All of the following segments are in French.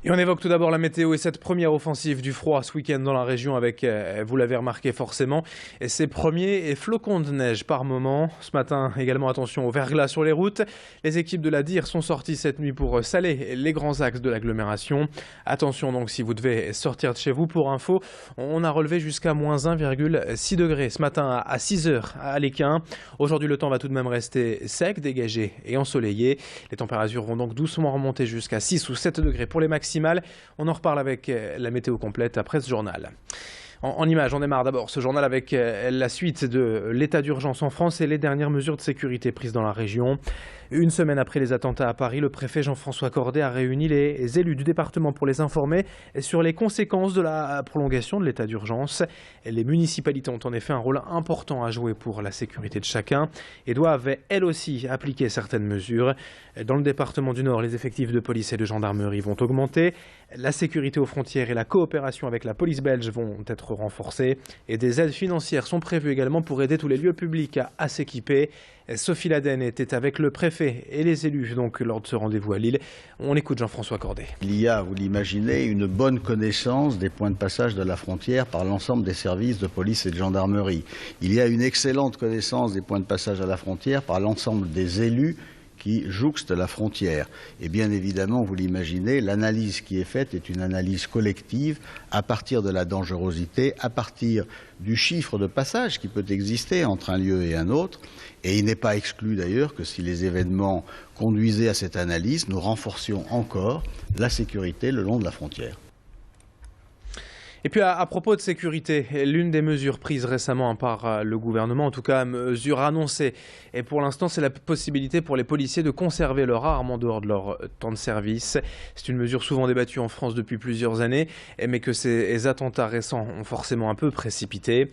Et on évoque tout d'abord la météo et cette première offensive du froid ce week-end dans la région avec, vous l'avez remarqué forcément, ces premiers flocons de neige par moment. Ce matin, également attention au verglas sur les routes. Les équipes de la DIR sont sorties cette nuit pour saler les grands axes de l'agglomération. Attention donc si vous devez sortir de chez vous. Pour info, on a relevé jusqu'à moins 1,6 degrés ce matin à 6 heures à Léquin. Aujourd'hui, le temps va tout de même rester sec, dégagé et ensoleillé. Les températures vont donc doucement remonter jusqu'à 6 ou 7 degrés pour les maximales. On en reparle avec la météo complète après ce journal. En images, on démarre d'abord ce journal avec la suite de l'état d'urgence en France et les dernières mesures de sécurité prises dans la région. Une semaine après les attentats à Paris, le préfet Jean-François Cordet a réuni les élus du département pour les informer sur les conséquences de la prolongation de l'état d'urgence. Les municipalités ont en effet un rôle important à jouer pour la sécurité de chacun et doivent elles aussi appliquer certaines mesures. Dans le département du Nord, les effectifs de police et de gendarmerie vont augmenter. La sécurité aux frontières et la coopération avec la police belge vont être renforcées et des aides financières sont prévues également pour aider tous les lieux publics à s'équiper. Sophie Laden était avec le préfet et les élus donc lors de ce rendez-vous à Lille. On écoute Jean-François Cordet. Il y a, vous l'imaginez, une bonne connaissance des points de passage de la frontière par l'ensemble des services de police et de gendarmerie. Il y a une excellente connaissance des points de passage à la frontière par l'ensemble des élus qui jouxte la frontière. Et bien évidemment, vous l'imaginez, l'analyse qui est faite est une analyse collective à partir de la dangerosité, à partir du chiffre de passage qui peut exister entre un lieu et un autre. Et il n'est pas exclu d'ailleurs que si les événements conduisaient à cette analyse, nous renforcions encore la sécurité le long de la frontière. Et puis à propos de sécurité, l'une des mesures prises récemment par le gouvernement, en tout cas mesure annoncée, et pour l'instant c'est la possibilité pour les policiers de conserver leur arme en dehors de leur temps de service. C'est une mesure souvent débattue en France depuis plusieurs années, mais que ces attentats récents ont forcément un peu précipité.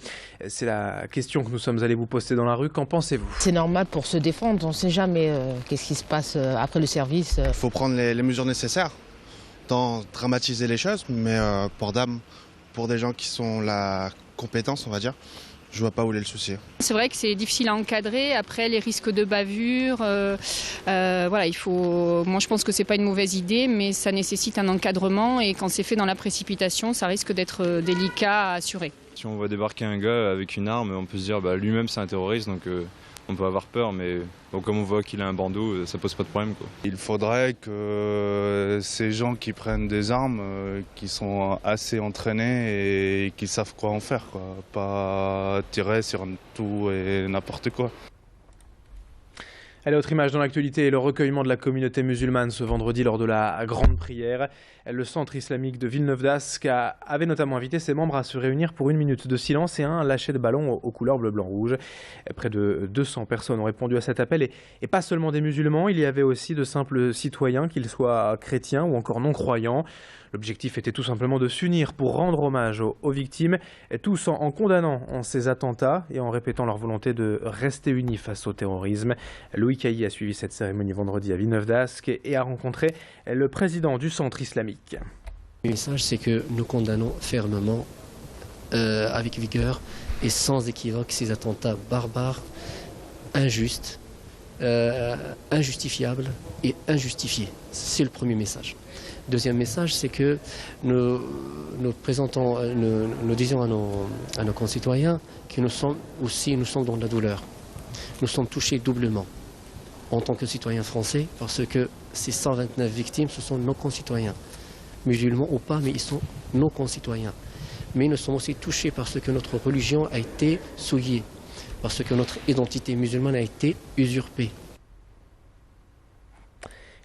C'est la question que nous sommes allés vous poster dans la rue. Qu'en pensez-vous? C'est normal pour se défendre, on ne sait jamais qu'est-ce qui se passe après le service. Il faut prendre les mesures nécessaires, sans dramatiser les choses, mais port d'armes. Pour des gens qui sont la compétence, on va dire, je vois pas où est le souci. C'est vrai que c'est difficile à encadrer. Après, les risques de bavure, voilà, moi, je pense que c'est pas une mauvaise idée, mais ça nécessite un encadrement et quand c'est fait dans la précipitation, ça risque d'être délicat à assurer. Si on voit débarquer un gars avec une arme, on peut se dire lui-même c'est un terroriste, donc on peut avoir peur, mais bon, comme on voit qu'il a un bandeau, ça pose pas de problème, quoi. Il faudrait que ces gens qui prennent des armes, qui sont assez entraînés et qui savent quoi en faire, quoi. Pas tirer sur tout et n'importe quoi. Allez, autre image dans l'actualité, le recueillement de la communauté musulmane ce vendredi lors de la grande prière. Le centre islamique de Villeneuve-d'Ascq avait notamment invité ses membres à se réunir pour 1 minute de silence et un lâcher de ballon aux couleurs bleu, blanc, rouge. Près de 200 personnes ont répondu à cet appel et pas seulement des musulmans, il y avait aussi de simples citoyens, qu'ils soient chrétiens ou encore non-croyants. L'objectif était tout simplement de s'unir pour rendre hommage aux victimes, tous en condamnant ces attentats et en répétant leur volonté de rester unis face au terrorisme. Loïc Cailly a suivi cette cérémonie vendredi à Villeneuve-d'Ascq et a rencontré le président du centre islamique. Le message, c'est que nous condamnons fermement, avec vigueur et sans équivoque, ces attentats barbares, injustes, injustifiables et injustifiés. C'est le premier message. Deuxième message, c'est que nous disons à nos concitoyens que nous sommes dans la douleur. Nous sommes touchés doublement en tant que citoyens français parce que ces 129 victimes, ce sont nos concitoyens. Musulmans ou pas, mais ils sont nos concitoyens. Mais nous sommes aussi touchés parce que notre religion a été souillée, parce que notre identité musulmane a été usurpée.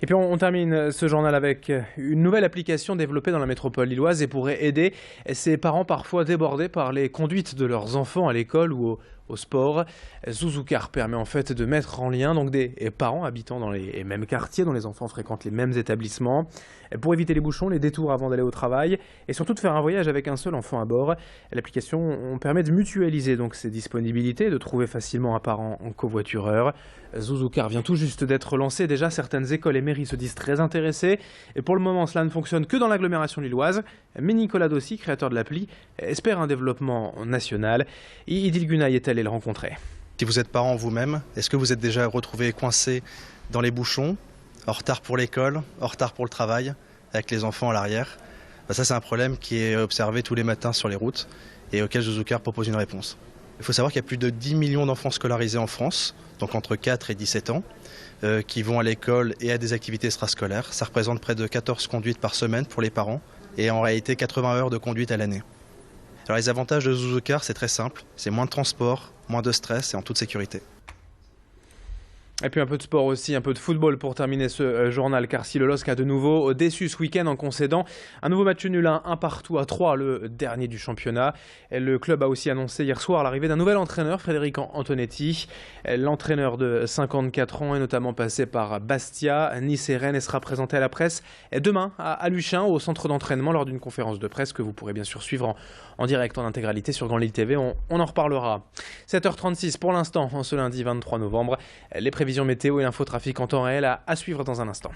Et puis on termine ce journal avec une nouvelle application développée dans la métropole lilloise et pourrait aider ces parents parfois débordés par les conduites de leurs enfants à l'école ou au sport. Zouzoucar permet en fait de mettre en lien donc des parents habitant dans les mêmes quartiers, dont les enfants fréquentent les mêmes établissements, pour éviter les bouchons, les détours avant d'aller au travail et surtout de faire un voyage avec un seul enfant à bord. L'application permet de mutualiser donc ces disponibilités, de trouver facilement un parent en covoitureur. Zouzoucar vient tout juste d'être lancé. Déjà, certaines écoles et mairies se disent très intéressées. Et pour le moment, cela ne fonctionne que dans l'agglomération lilloise. Mais Nicolas Dossi, créateur de l'appli, espère un développement national. Idil Gunay est allé le rencontrer. Si vous êtes parent vous-même, est-ce que vous êtes déjà retrouvé coincé dans les bouchons, en retard pour l'école, en retard pour le travail, avec les enfants à l'arrière. Ça, c'est un problème qui est observé tous les matins sur les routes et auquel Zouzoucar propose une réponse. Il faut savoir qu'il y a plus de 10 millions d'enfants scolarisés en France, donc entre 4 et 17 ans, qui vont à l'école et à des activités extrascolaires. Ça représente près de 14 conduites par semaine pour les parents et en réalité 80 heures de conduite à l'année. Alors les avantages de Zouzoucar, c'est très simple, c'est moins de transport, moins de stress et en toute sécurité. Et puis un peu de sport aussi, un peu de football pour terminer ce journal, car si le LOSC a de nouveau déçu ce week-end en concédant un nouveau match nul 1 partout à 3, le dernier du championnat. Et le club a aussi annoncé hier soir l'arrivée d'un nouvel entraîneur, Frédéric Antonetti. L'entraîneur de 54 ans est notamment passé par Bastia, Nice et Rennes et sera présenté à la presse demain à Luchin, au centre d'entraînement, lors d'une conférence de presse que vous pourrez bien sûr suivre en direct, en intégralité sur Grand Lille TV. On en reparlera. 7h36 pour l'instant, en ce lundi 23 novembre. Les prévisions météo et l'infotrafic en temps réel à suivre dans un instant.